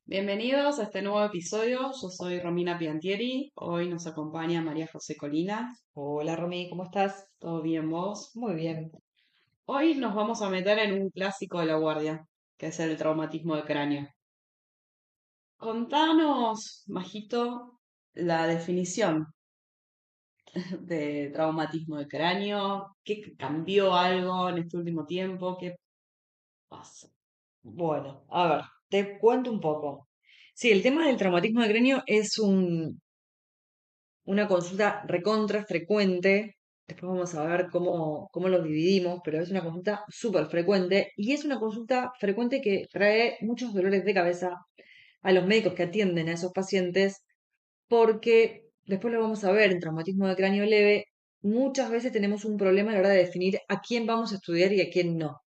Bienvenidos a este nuevo episodio. Yo soy Romina Piantieri. Hoy nos acompaña María José Colina. Hola Romy, ¿cómo estás? ¿Todo bien vos? Muy bien. Hoy nos vamos a meter en un clásico de la guardia, que es el traumatismo de cráneo. Contanos, Majito, la definición de traumatismo de cráneo. ¿Qué cambió algo en este último tiempo? ¿Qué pasa? Bueno, a ver, te cuento un poco. Sí, el tema del traumatismo de cráneo es una consulta recontra frecuente. Después vamos a ver cómo lo dividimos, pero es una consulta súper frecuente y es una consulta frecuente que trae muchos dolores de cabeza a los médicos que atienden a esos pacientes porque después lo vamos a ver en traumatismo de cráneo leve. Muchas veces tenemos un problema a la hora de definir a quién vamos a estudiar y a quién no.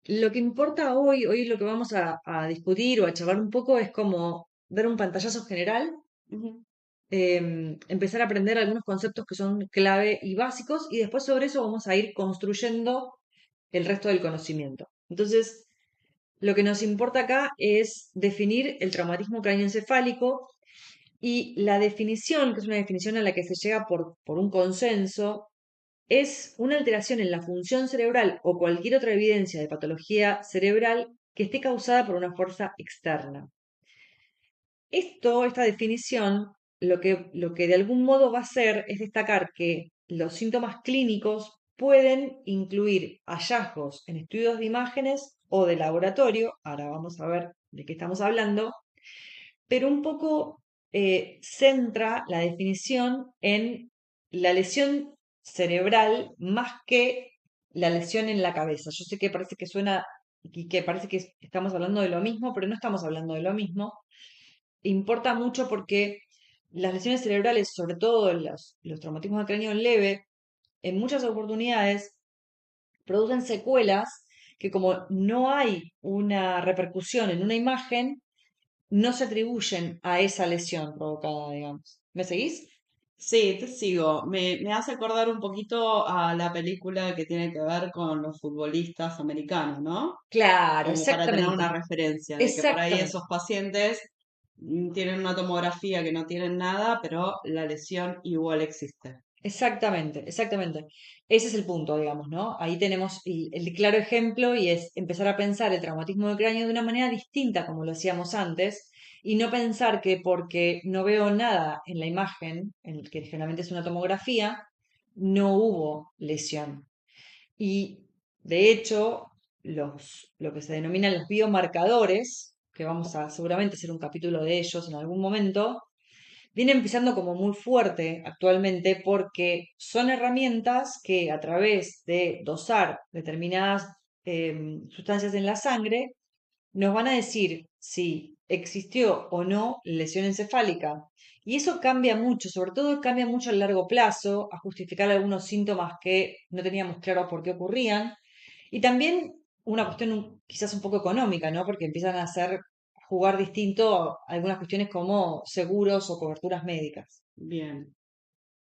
Lo que importa hoy lo que vamos a discutir o a charlar un poco es como dar un pantallazo general, Ujú. empezar a aprender algunos conceptos que son clave y básicos y después sobre eso vamos a ir construyendo el resto del conocimiento. Entonces, lo que nos importa acá es definir el traumatismo cráneoencefálico y la definición, que es una definición a la que se llega por un consenso, es una alteración en la función cerebral o cualquier otra evidencia de patología cerebral que esté causada por una fuerza externa. Esta definición, lo que de algún modo va a hacer es destacar que los síntomas clínicos pueden incluir hallazgos en estudios de imágenes o de laboratorio, ahora vamos a ver de qué estamos hablando, pero un poco centra la definición en la lesión cerebral más que la lesión en la cabeza. Yo sé que parece que suena y que parece que estamos hablando de lo mismo, pero no estamos hablando de lo mismo. Importa mucho porque las lesiones cerebrales, sobre todo los traumatismos de cráneo leve, en muchas oportunidades producen secuelas que como no hay una repercusión en una imagen, no se atribuyen a esa lesión provocada, digamos. ¿Me seguís? Sí, te sigo. Me hace acordar un poquito a la película que tiene que ver con los futbolistas americanos, ¿no? Claro, Como para tener exactamente. una referencia de que por ahí Exactamente. esos pacientes tienen una tomografía que no tienen nada, pero la lesión igual existe. Exactamente, exactamente. Ese es el punto, digamos, ¿no? Ahí tenemos el claro ejemplo y es empezar a pensar el traumatismo del cráneo de una manera distinta como lo hacíamos antes y no pensar que porque no veo nada en la imagen, en que generalmente es una tomografía, no hubo lesión. Y de hecho, lo que se denominan los biomarcadores, que vamos a seguramente hacer un capítulo de ellos en algún momento, viene empezando como muy fuerte actualmente porque son herramientas que a través de dosar determinadas sustancias en la sangre nos van a decir si existió o no lesión encefálica. Y eso cambia mucho, sobre todo cambia mucho a largo plazo, a justificar algunos síntomas que no teníamos claro por qué ocurrían. Y también una cuestión quizás un poco económica, ¿no? Porque empiezan a hacer jugar distinto algunas cuestiones como seguros o coberturas médicas. Bien.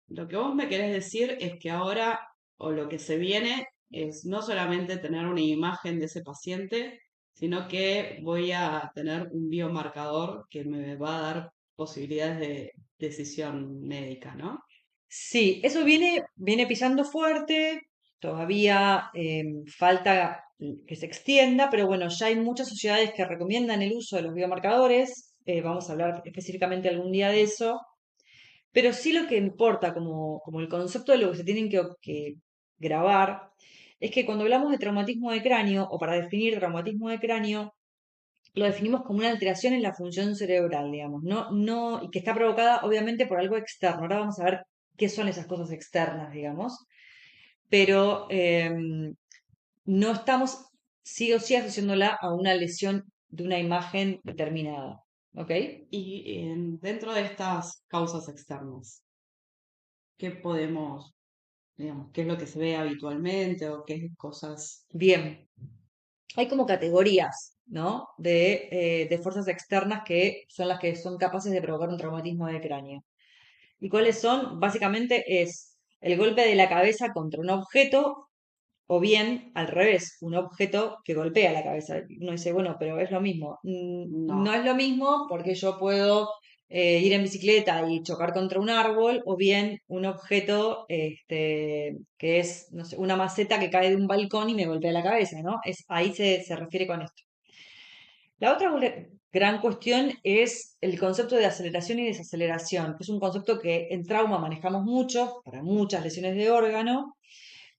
Lo que vos me querés decir es que ahora, o lo que se viene, es no solamente tener una imagen de ese paciente, sino que voy a tener un biomarcador que me va a dar posibilidades de decisión médica, ¿no? Sí, eso viene pisando fuerte, todavía falta que se extienda, pero bueno, ya hay muchas sociedades que recomiendan el uso de los biomarcadores, vamos a hablar específicamente algún día de eso, pero sí lo que importa como el concepto de lo que se tienen que grabar es que cuando hablamos de traumatismo de cráneo, o para definir traumatismo de cráneo, lo definimos como una alteración en la función cerebral, digamos, y que está provocada obviamente por algo externo. Ahora vamos a ver qué son esas cosas externas, digamos, pero no estamos sí o sí asociándola a una lesión de una imagen determinada, ¿ok? Y dentro de estas causas externas, ¿qué podemos, digamos, qué es lo que se ve habitualmente o qué cosas? Bien, hay como categorías, ¿no? De fuerzas externas que son las que son capaces de provocar un traumatismo de cráneo. ¿Y cuáles son? Básicamente es el golpe de la cabeza contra un objeto o bien al revés, un objeto que golpea la cabeza. Uno dice, bueno, pero es lo mismo. No No. es lo mismo porque yo puedo ir en bicicleta y chocar contra un árbol, o bien un objeto que es, no sé, una maceta que cae de un balcón y me golpea la cabeza, ¿no? Ahí se refiere con esto. La otra gran cuestión es el concepto de aceleración y desaceleración, que es un concepto que en trauma manejamos mucho para muchas lesiones de órgano,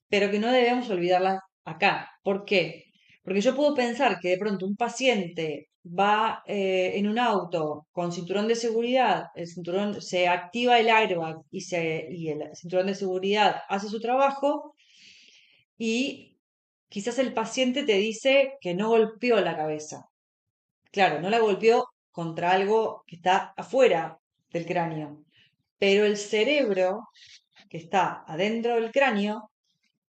pero que no debemos olvidarlas acá. ¿Por qué? Porque yo puedo pensar que de pronto un paciente va en un auto con cinturón de seguridad, el cinturón se activa el airbag y el cinturón de seguridad hace su trabajo, y quizás el paciente te dice que no golpeó la cabeza. Claro, no la golpeó contra algo que está afuera del cráneo, pero el cerebro que está adentro del cráneo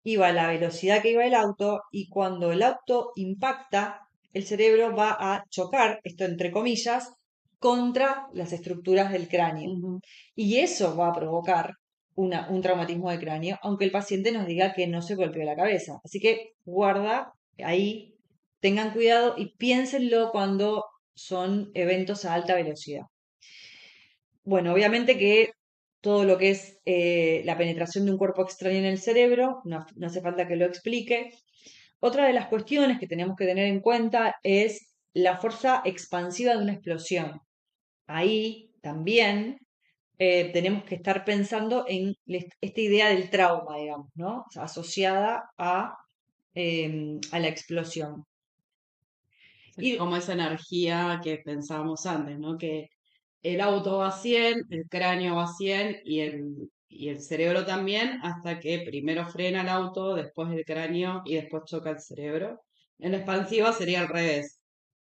iba a la velocidad que iba el auto, y cuando el auto impacta, el cerebro va a chocar, esto entre comillas, contra las estructuras del cráneo. Ujú. Y eso va a provocar un traumatismo de cráneo, aunque el paciente nos diga que no se golpeó la cabeza. Así que guarda ahí, tengan cuidado y piénsenlo cuando son eventos a alta velocidad. Bueno, obviamente que todo lo que es la penetración de un cuerpo extraño en el cerebro, no hace falta que lo explique. Otra de las cuestiones que tenemos que tener en cuenta es la fuerza expansiva de una explosión. Ahí también tenemos que estar pensando en esta idea del trauma, digamos, ¿no? O sea, asociada a la explosión. Es Y como esa energía que pensábamos antes, ¿no? Que el auto va a 100, el cráneo va a 100 y el cerebro también, hasta que primero frena el auto, después el cráneo y después choca el cerebro. En la expansiva sería al revés.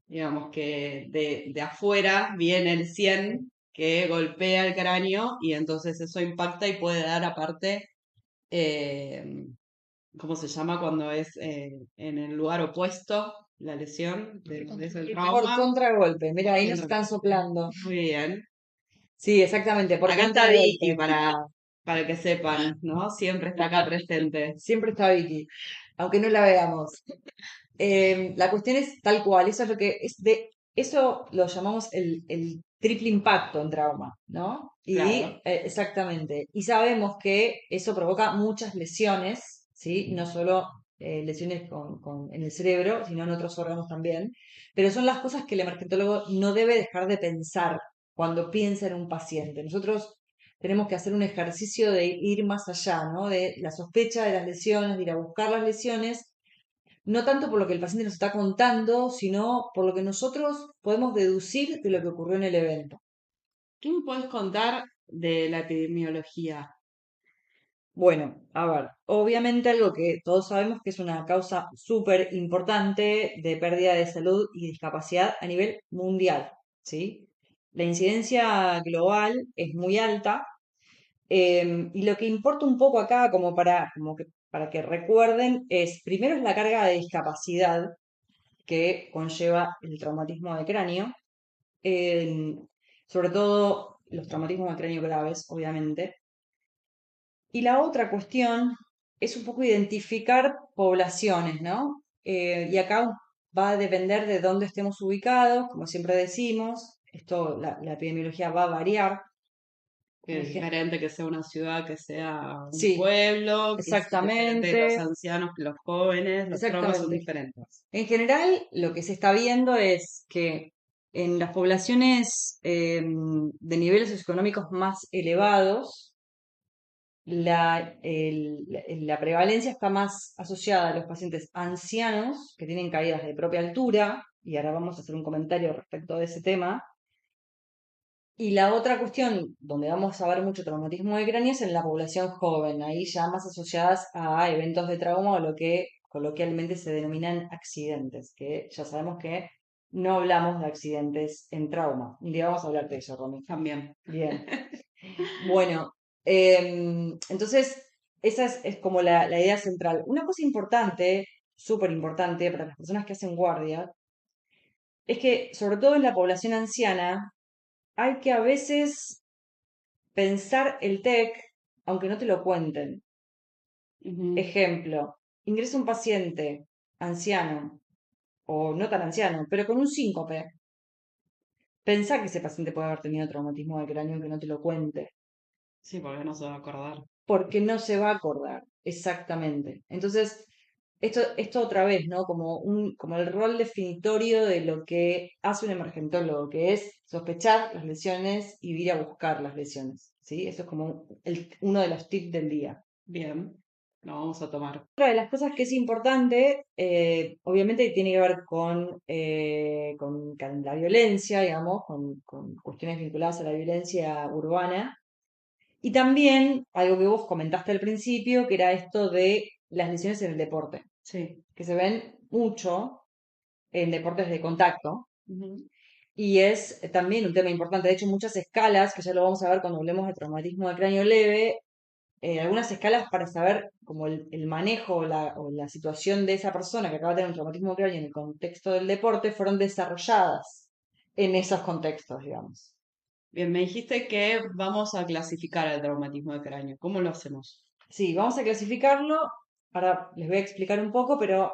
Digamos que de afuera viene el 100 que golpea el cráneo y entonces eso impacta y puede dar aparte, eh, ¿cómo se llama cuando es en el lugar opuesto la lesión es el por trauma? contragolpe, mira, ahí nos Contra- están soplando. Muy bien. Sí, exactamente, por Acá está Vicky contragolpe. para que sepan, ¿no? Siempre está acá presente. Siempre está Vicky, aunque no la veamos. La cuestión es tal cual, eso es lo que es de, eso lo llamamos el triple impacto en trauma, ¿no? Claro. Y exactamente. Y sabemos que eso provoca muchas lesiones, ¿sí? No solo lesiones en el cerebro, sino en otros órganos también. Pero son las cosas que el emergentólogo no debe dejar de pensar cuando piensa en un paciente. Nosotros tenemos que hacer un ejercicio de ir más allá, ¿no? De la sospecha de las lesiones, de ir a buscar las lesiones, no tanto por lo que el paciente nos está contando, sino por lo que nosotros podemos deducir de lo que ocurrió en el evento. ¿Qué me puedes contar de la epidemiología? Bueno, a ver, obviamente algo que todos sabemos que es una causa súper importante de pérdida de salud y discapacidad a nivel mundial, ¿sí? La incidencia global es muy alta, y lo que importa un poco acá, para que recuerden, es primero es la carga de discapacidad que conlleva el traumatismo de cráneo, en- sobre todo los traumatismos de cráneo graves, obviamente. Y la otra cuestión es un poco identificar poblaciones, ¿no? Y acá va a depender de dónde estemos ubicados, como siempre decimos, la epidemiología va a variar. Que En es gen- diferente que sea una ciudad, que sea un sí, pueblo, que es diferente los exactamente, ancianos que los jóvenes, los traumas son exactamente. diferentes. En general, lo que se está viendo es que en las poblaciones de niveles socioeconómicos más elevados, la prevalencia está más asociada a los pacientes ancianos que tienen caídas de propia altura, y ahora vamos a hacer un comentario respecto de ese tema. Y la otra cuestión donde vamos a ver mucho traumatismo de cráneo es en la población joven, ahí ya más asociadas a eventos de trauma o lo que coloquialmente se denominan accidentes, que ya sabemos que no hablamos de accidentes en trauma. Un día vamos a hablar de eso, Romy. También. Bien. Bueno, entonces esa es como la idea central. Una cosa importante, súper importante para las personas que hacen guardia, es que sobre todo en la población anciana hay que a veces pensar el TEC, aunque no te lo cuenten. Ujú. Ejemplo, ingresa un paciente anciano o no tan anciano, pero con un síncope, pensá que ese paciente puede haber tenido traumatismo del cráneo que no te lo cuente, Sí, porque no se va a acordar. porque no se va a acordar exactamente. Entonces, esto otra vez, ¿no? Como el rol definitorio de lo que hace un emergentólogo, que es sospechar las lesiones y ir a buscar las lesiones, ¿sí? Eso es como uno de los tips del día. Bien, lo vamos a tomar. Otra de las cosas que es importante, obviamente tiene que ver con la violencia, digamos, con cuestiones vinculadas a la violencia urbana. Y también algo que vos comentaste al principio, que era esto de las lesiones en el deporte, Sí. que se ven mucho en deportes de contacto. Ujú. Y es también un tema importante. De hecho, muchas escalas, que ya lo vamos a ver cuando hablemos de traumatismo de cráneo leve, algunas escalas para saber como el manejo o la situación de esa persona que acaba de tener un traumatismo de cráneo en el contexto del deporte fueron desarrolladas en esos contextos, digamos. Bien, me dijiste que vamos a clasificar el traumatismo de cráneo. ¿Cómo lo hacemos? Sí, vamos a clasificarlo. Ahora les voy a explicar un poco, pero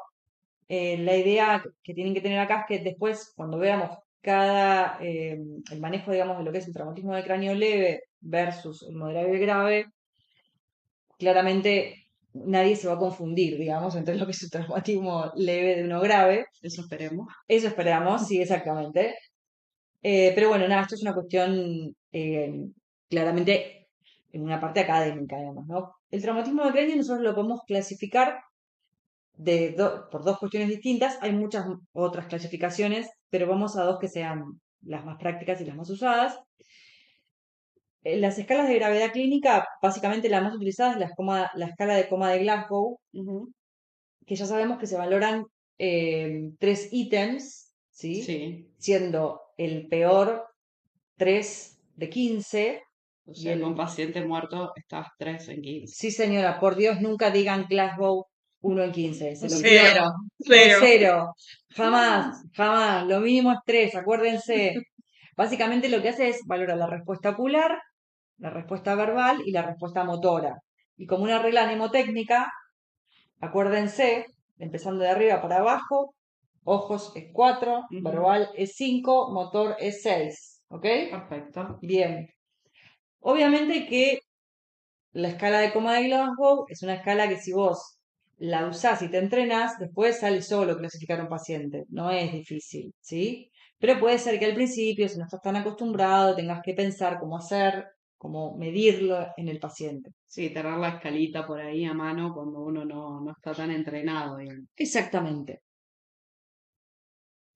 la idea que tienen que tener acá es que después, cuando veamos el manejo, digamos, de lo que es el traumatismo de cráneo leve versus el moderado y el grave, claramente nadie se va a confundir, digamos, entre lo que es un traumatismo leve de uno grave. Eso esperemos. Eso esperamos, sí, exactamente. Pero bueno, nada, esto es una cuestión claramente en una parte académica, digamos, ¿no? El traumatismo de cráneo nosotros lo podemos clasificar por dos cuestiones distintas. Hay muchas otras clasificaciones, pero vamos a dos que sean las más prácticas y las más usadas. Las escalas de gravedad clínica, básicamente la más utilizada es la escala de coma de Glasgow, Ujú. que ya sabemos que se valoran tres ítems, ¿sí? Sí. Siendo el peor 3 de 15 O y sea, con paciente muerto estás 3 en 15. sí señora, por Dios, nunca digan Glasgow 1 en 15, se los pido, Cero, o cero. cero, jamás, jamás, lo mínimo es 3, acuérdense. Básicamente lo que hace es valorar la respuesta ocular, la respuesta verbal y la respuesta motora. Y como una regla mnemotécnica, acuérdense, empezando de arriba para abajo, ojos es 4, Ujú. verbal es 5, motor es 6. ¿Ok? Perfecto. Bien. Obviamente que la escala de coma de Glasgow es una escala que si vos la usás y te entrenás, después sale solo clasificar a un paciente. No es difícil, ¿sí? Pero puede ser que al principio, si no estás tan acostumbrado, tengas que pensar cómo hacer, cómo medirlo en el paciente. Sí, tener la escalita por ahí a mano cuando uno no está tan entrenado, digamos. Exactamente.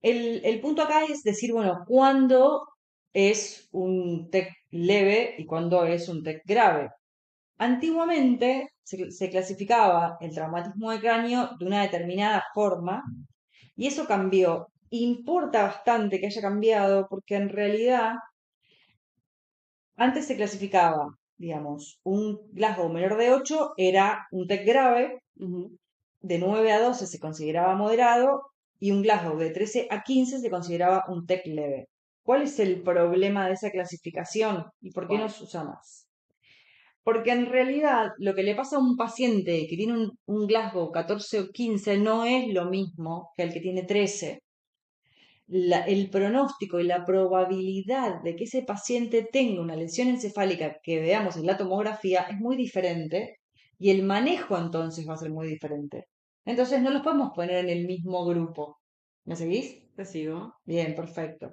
El punto acá es decir, bueno, cuándo es un TEC leve y cuándo es un TEC grave. Antiguamente se clasificaba el traumatismo de cráneo de una determinada forma y eso cambió. Importa bastante que haya cambiado porque en realidad antes se clasificaba, digamos, un Glasgow menor de 8 era un TEC grave, Ujú. de 9 a 12 se consideraba moderado y un Glasgow de 13 a 15 se consideraba un TEC leve. ¿Cuál es el problema de esa clasificación y por qué no ¿Cuál? se usa más? Porque en realidad lo que le pasa a un paciente que tiene un Glasgow 14 o 15 no es lo mismo que al que tiene 13. El pronóstico y la probabilidad de que ese paciente tenga una lesión encefálica que veamos en la tomografía es muy diferente y el manejo entonces va a ser muy diferente. Entonces no los podemos poner en el mismo grupo. ¿Me seguís? Te sigo. Bien, perfecto.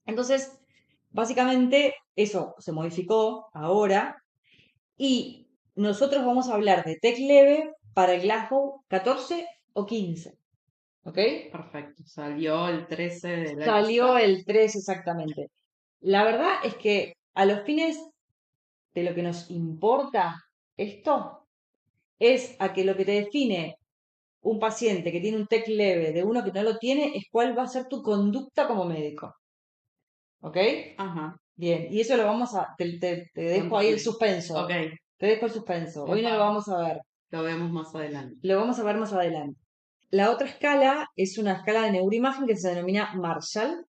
Entonces, básicamente eso se modificó ahora y nosotros vamos a hablar de TEC leve para el Glasgow 14 o 15. ¿Ok? Perfecto. Salió el 13 de la Salió lista. el 3 exactamente. La verdad es que a los fines de lo que nos importa esto es a que lo que te define un paciente que tiene un TEC leve de uno que no lo tiene es cuál va a ser tu conducta como médico. ¿Ok? Ajá. Bien, y eso lo vamos te dejo ahí el Contame. suspenso. Ok. Te dejo el suspenso. Hoy no lo Epa. vamos a ver. Lo vemos más adelante. Lo vamos a ver más adelante. La otra escala es una escala de neuroimagen que se denomina Marshall.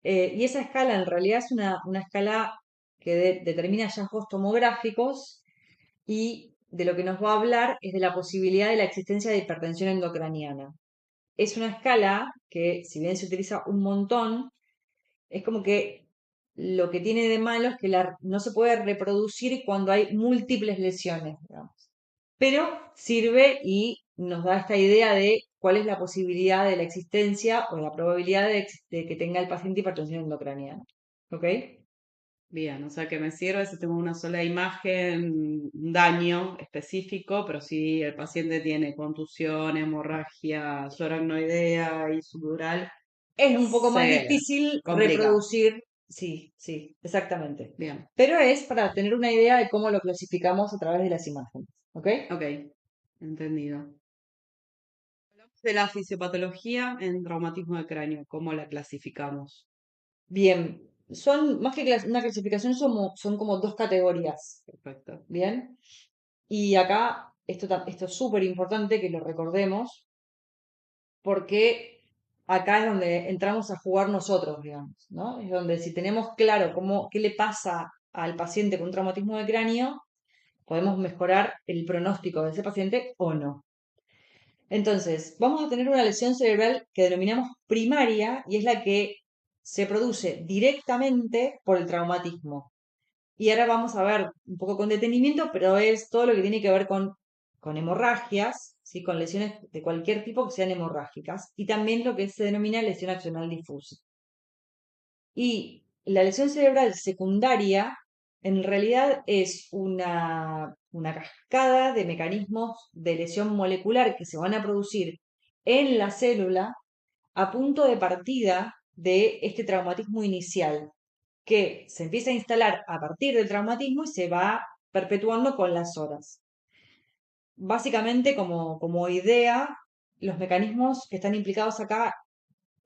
Y esa escala en realidad es una escala que determina hallazgos tomográficos y de lo que nos va a hablar es de la posibilidad de la existencia de hipertensión endocraniana. Es una escala que, si bien se utiliza un montón, es como que lo que tiene de malo es que no se puede reproducir cuando hay múltiples lesiones, digamos. Pero sirve y nos da esta idea de cuál es la posibilidad de la existencia o la probabilidad de que tenga el paciente hipertensión endocraniana. ¿Ok? Bien, o sea que me sirve si tengo una sola imagen, un daño específico, pero si el paciente tiene contusión, hemorragia subaracnoidea y subdural, Es un poco más se difícil complica. reproducir, sí, sí, exactamente. Bien, Pero es para tener una idea de cómo lo clasificamos a través de las imágenes. ¿Ok? ok, entendido. De la fisiopatología en traumatismo de cráneo, ¿cómo la clasificamos? Bien, son más que una clasificación, son como dos categorías. Perfecto. Bien, y acá esto es súper importante que lo recordemos porque acá es donde entramos a jugar nosotros, digamos, ¿no? Es donde si tenemos claro qué le pasa al paciente con un traumatismo de cráneo, podemos mejorar el pronóstico de ese paciente o no. Entonces, vamos a tener una lesión cerebral que denominamos primaria y es la que se produce directamente por el traumatismo. Y ahora vamos a ver un poco con detenimiento, pero es todo lo que tiene que ver con hemorragias, ¿sí? Con lesiones de cualquier tipo que sean hemorrágicas, y también lo que se denomina lesión axonal difusa. Y la lesión cerebral secundaria en realidad es una cascada de mecanismos de lesión molecular que se van a producir en la célula a punto de partida de este traumatismo inicial, que se empieza a instalar a partir del traumatismo y se va perpetuando con las horas. Básicamente, como idea, los mecanismos que están implicados acá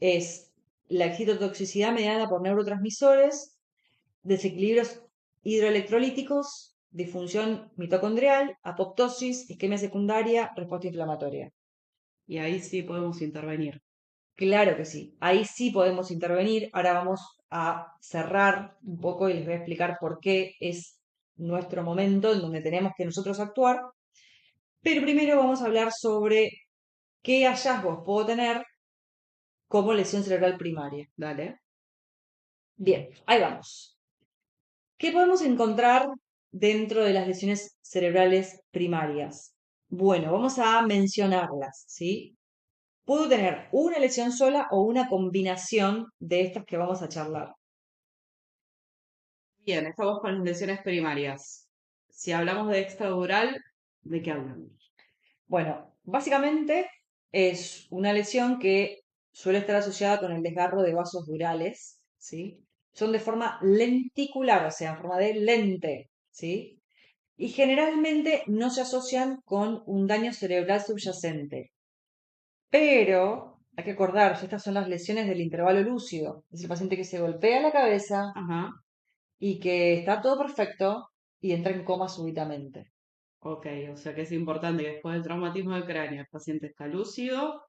es la excitotoxicidad mediada por neurotransmisores, desequilibrios hidroelectrolíticos, disfunción mitocondrial, apoptosis, isquemia secundaria, respuesta inflamatoria. Y ahí sí podemos intervenir. Claro que sí, ahí sí podemos intervenir. Ahora vamos a cerrar un poco y les voy a explicar por qué es nuestro momento en donde tenemos que nosotros actuar. Pero primero vamos a hablar sobre qué hallazgos puedo tener como lesión cerebral primaria. Dale. Bien, ahí vamos. ¿Qué podemos encontrar dentro de las lesiones cerebrales primarias? Bueno, vamos a mencionarlas, ¿sí? Puedo tener una lesión sola o una combinación de estas que vamos a charlar. Bien, estamos con las lesiones primarias. Si hablamos de extradural, ¿de qué hablamos? Bueno, básicamente es una lesión que suele estar asociada con el desgarro de vasos durales, ¿sí? Son de forma lenticular, o sea, en forma de lente, ¿sí? Y generalmente no se asocian con un daño cerebral subyacente. Pero hay que acordarse, estas son las lesiones del intervalo lúcido. Es el paciente que se golpea la cabeza Ajá, y que está todo perfecto y entra en coma súbitamente. ok, o sea que es importante que después del traumatismo del cráneo el paciente está lúcido,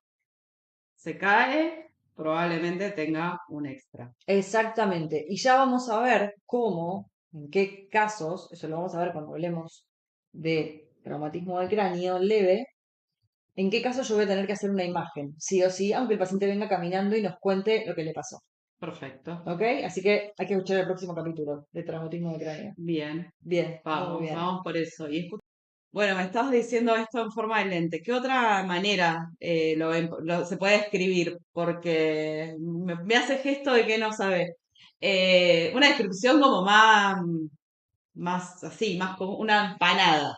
se cae, probablemente tenga un extra. Exactamente. Y ya vamos a ver cómo, en qué casos, eso lo vamos a ver cuando hablemos de traumatismo del cráneo leve, en qué casos yo voy a tener que hacer una imagen, sí o sí, aunque el paciente venga caminando y nos cuente lo que le pasó. Perfecto. ¿Ok? Así que hay que escuchar el próximo capítulo de traumatismo del cráneo. Bien, Bien, muy vamos, bien. vamos por eso. Bueno, me estabas diciendo esto en forma de lente. ¿Qué otra manera se puede escribir? Porque me hace gesto de que no sabe. Una descripción como más así, más como una empanada.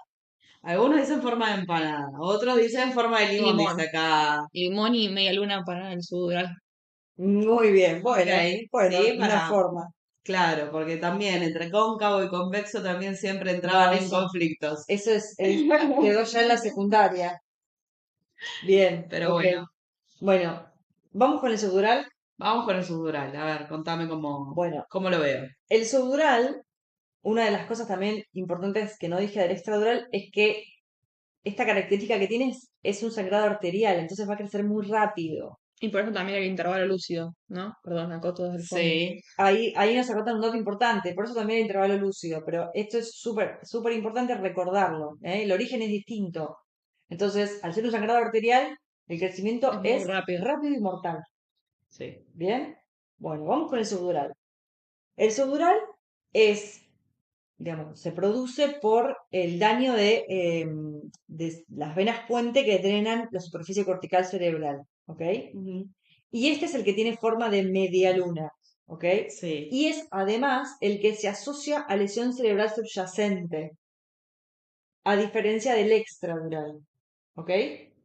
Algunos dicen forma de empanada, otros dicen forma de limón, dice Limón. acá. Limón y media luna para el sudoral. Muy bien, Ok, bueno, sí, una para, forma. claro, porque también entre cóncavo y convexo también siempre No, entraban en conflictos. eso quedó ya en la secundaria. Bien, Pero ok. bueno, Bueno, vamos con el subdural. vamos con el subdural. A ver, contame Bueno, cómo lo veo. el subdural, una de las cosas también importantes que no dije del extradural es que esta característica que tiene es un sangrado arterial, entonces va a crecer muy rápido. Y por eso también el intervalo lúcido, ¿no? Perdón, acoto desde el fondo. Sí, Ahí nos acotan un dato importante, por eso también el intervalo lúcido, pero esto es súper importante recordarlo, ¿eh? El origen es distinto. Entonces, al ser un sangrado arterial, el Es crecimiento muy es rápido. rápido y mortal. sí. ¿Bien? Bueno, vamos con el subdural. El subdural es, digamos, se produce por el daño de las venas puente que drenan la superficie cortical cerebral, ¿ok? Ujú, Y este es el que tiene forma de media luna, ¿ok? sí. Y es además el que se asocia a lesión cerebral subyacente, a diferencia del extradural, ¿ok?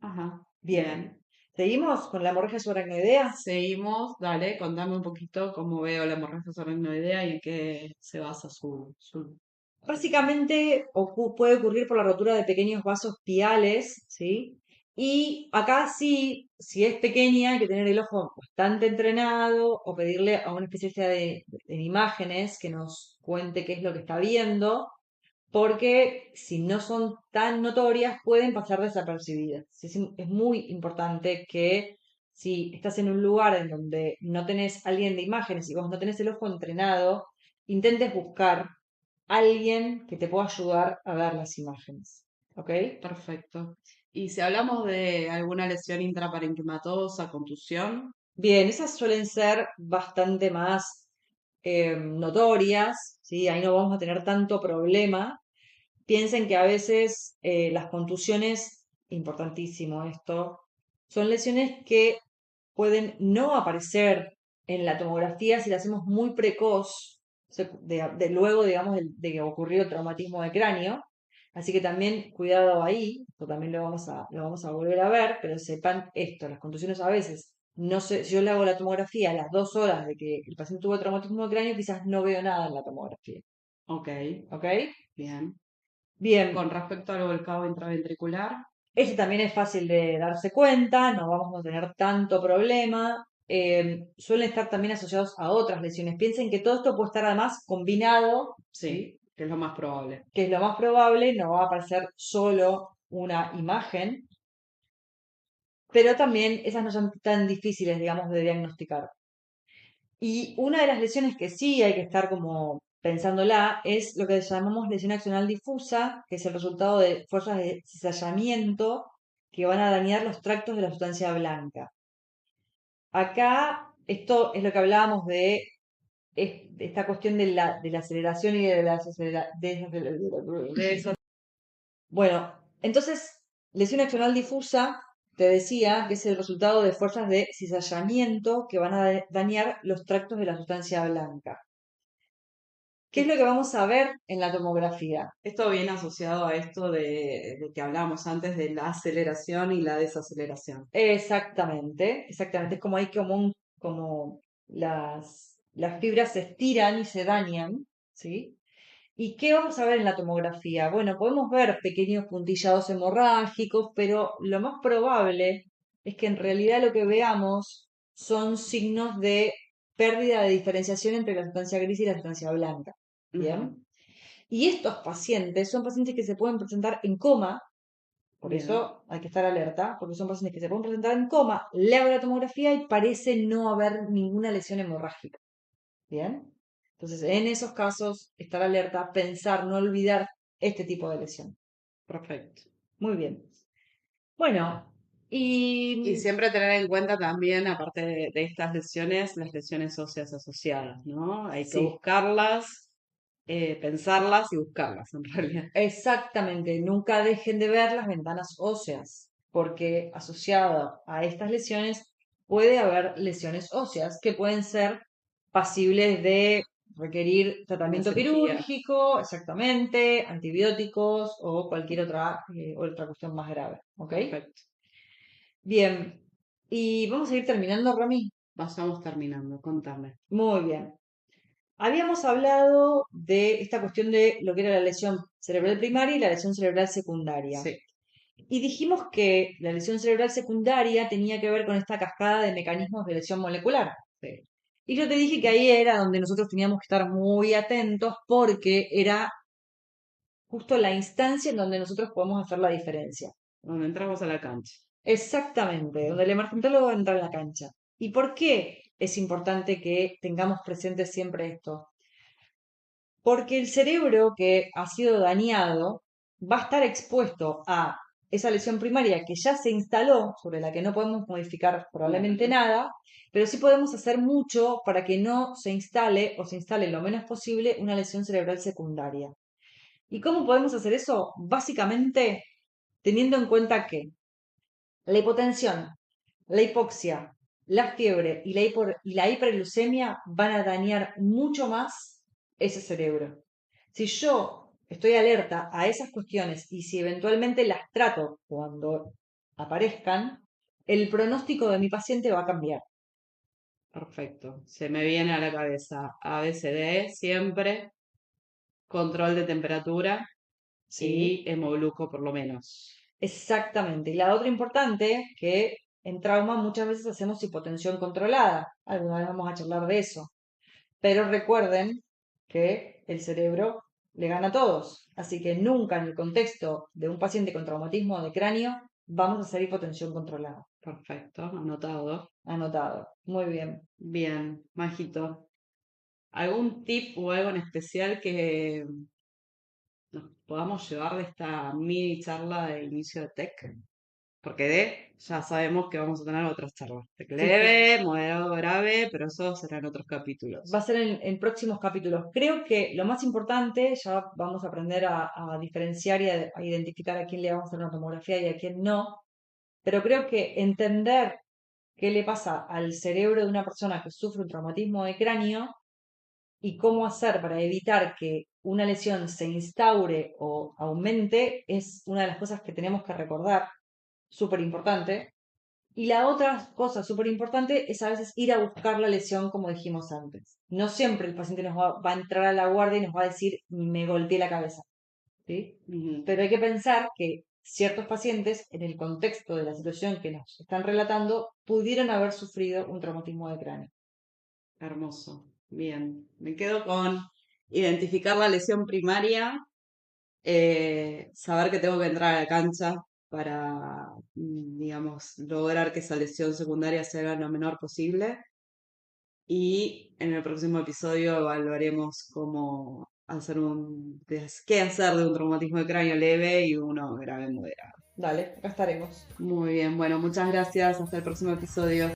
Ajá, Bien. bien. ¿Seguimos con la hemorragia subaracnoidea? Seguimos, dale, contame un poquito cómo veo la hemorragia subaracnoidea y en qué se basa su... Básicamente puede ocurrir por la rotura de pequeños vasos piales, ¿sí? Y acá sí, si es pequeña, hay que tener el ojo bastante entrenado o pedirle a un especialista de imágenes que nos cuente qué es lo que está viendo, porque si no son tan notorias pueden pasar desapercibidas. Es muy importante que si estás en un lugar en donde no tenés alguien de imágenes y vos no tenés el ojo entrenado, intentes buscar alguien que te pueda ayudar a ver las imágenes. ¿Ok? Perfecto. Y si hablamos de alguna lesión intraparenquimatosa, contusión, Bien, esas suelen ser bastante más notorias, ¿sí? Ahí no vamos a tener tanto problema. Piensen que a veces las contusiones, importantísimo esto, son lesiones que pueden no aparecer en la tomografía si la hacemos muy precoz, luego, digamos, de que ocurrió el traumatismo de cráneo. Así que también cuidado ahí, esto también lo vamos a volver a ver, pero sepan esto, las contusiones a veces, no sé, si yo le hago la tomografía a las 2 horas de que el paciente tuvo traumatismo de cráneo, quizás no veo nada en la tomografía. ok, ¿Ok? bien. Bien, Con respecto al volcado intraventricular, ese también es fácil de darse cuenta, no vamos a tener tanto problema. Suelen estar también asociados a otras lesiones. Piensen que todo esto puede estar además combinado, sí, ¿sí? que es lo más probable. Que es lo más probable, no va a aparecer solo una imagen, pero también esas no son tan difíciles, digamos, de diagnosticar. Y una de las lesiones que sí hay que estar como pensándola es lo que llamamos lesión axonal difusa, que es el resultado de fuerzas de cizallamiento que van a dañar los tractos de la sustancia blanca. Acá, esto es lo que hablábamos de esta cuestión de la aceleración y de la De eso, Bueno, entonces, lesión axonal difusa, te decía que es el resultado de fuerzas de cizallamiento que van a dañar los tractos de la sustancia blanca. ¿Qué es lo que vamos a ver en la tomografía? esto viene asociado a esto de que hablábamos antes de la aceleración y la desaceleración. Exactamente. Es como hay como las fibras se estiran y se dañan, ¿sí? ¿Y qué vamos a ver en la tomografía? Bueno, podemos ver pequeños puntillados hemorrágicos, pero lo más probable es que en realidad lo que veamos son signos de pérdida de diferenciación entre la sustancia gris y la sustancia blanca. Ajá, ¿Bien? Y estos pacientes son pacientes que se pueden presentar en coma, por bien, eso hay que estar alerta, porque son pacientes que se pueden presentar en coma, le hago la tomografía y parece no haber ninguna lesión hemorrágica. ¿Bien? Entonces, en esos casos, estar alerta, pensar, no olvidar este tipo de lesión. perfecto. Muy bien. Bueno, Y y siempre tener en cuenta también, aparte de estas lesiones, las lesiones óseas asociadas, ¿no? Hay que sí, buscarlas, pensarlas y buscarlas en realidad. exactamente, nunca dejen de ver las ventanas óseas, porque asociado a estas lesiones puede haber lesiones óseas que pueden ser pasibles de requerir Una tratamiento cirugía, quirúrgico, exactamente, antibióticos o cualquier otra cuestión más grave. ¿Ok? perfecto. Bien, y vamos a ir terminando, Rami. Vayamos terminando, contame. Muy bien. Habíamos hablado de esta cuestión de lo que era la lesión cerebral primaria y la lesión cerebral secundaria. Sí, Y dijimos que la lesión cerebral secundaria tenía que ver con esta cascada de mecanismos de lesión molecular. sí. Y yo te dije que ahí era donde nosotros teníamos que estar muy atentos porque era justo la instancia en donde nosotros podemos hacer la diferencia. Donde entramos a la cancha. Exactamente, donde el emergentólogo entra en la cancha. ¿Y por qué es importante que tengamos presente siempre esto? Porque el cerebro que ha sido dañado va a estar expuesto a esa lesión primaria que ya se instaló, sobre la que no podemos modificar probablemente Claro. nada, pero sí podemos hacer mucho para que no se instale o se instale lo menos posible una lesión cerebral secundaria. ¿Y cómo podemos hacer eso? Básicamente teniendo en cuenta que la hipotensión, la hipoxia, la fiebre y la hiperglucemia van a dañar mucho más ese cerebro. Si yo estoy alerta a esas cuestiones y si eventualmente las trato cuando aparezcan, el pronóstico de mi paciente va a cambiar. Perfecto. Se me viene a la cabeza ABCD siempre, control de temperatura ¿Sí? y hemogluco por lo menos. Exactamente. Y la otra importante, que en trauma muchas veces hacemos hipotensión controlada. Alguna vez vamos a charlar de eso. Pero recuerden que el cerebro le gana a todos. Así que nunca en el contexto de un paciente con traumatismo de cráneo vamos a hacer hipotensión controlada. Perfecto, anotado. Anotado. Muy bien. Bien, Majito. ¿Algún tip o algo en especial que nos podamos llevar de esta mini charla de inicio de Tech? Porque ya sabemos que vamos a tener otras charlas. Tech Sí, sí. leve, moderado, grave, pero eso será en otros Va capítulos. a ser en próximos capítulos. Creo que lo más importante, ya vamos a aprender a diferenciar y a identificar a quién le vamos a hacer una tomografía y a quién no. Pero creo que entender qué le pasa al cerebro de una persona que sufre un traumatismo de cráneo y cómo hacer para evitar que una lesión se instaure o aumente es una de las cosas que tenemos que recordar, súper importante. Y la otra cosa súper importante es a veces ir a buscar la lesión como dijimos antes. No siempre el paciente va a entrar a la guardia y nos va a decir me golpeé la cabeza, ¿sí? Ujú. Pero hay que pensar que ciertos pacientes, en el contexto de la situación que nos están relatando, pudieron haber sufrido un traumatismo de cráneo. Hermoso. Bien. Me quedo con identificar la lesión primaria, saber que tengo que entrar a la cancha para, digamos, lograr que esa lesión secundaria se haga lo menor posible. Y en el próximo episodio evaluaremos cómo hacer qué hacer de un traumatismo de cráneo leve y uno grave moderado. Dale, acá estaremos. Muy bien, bueno, muchas gracias. Hasta el próximo episodio.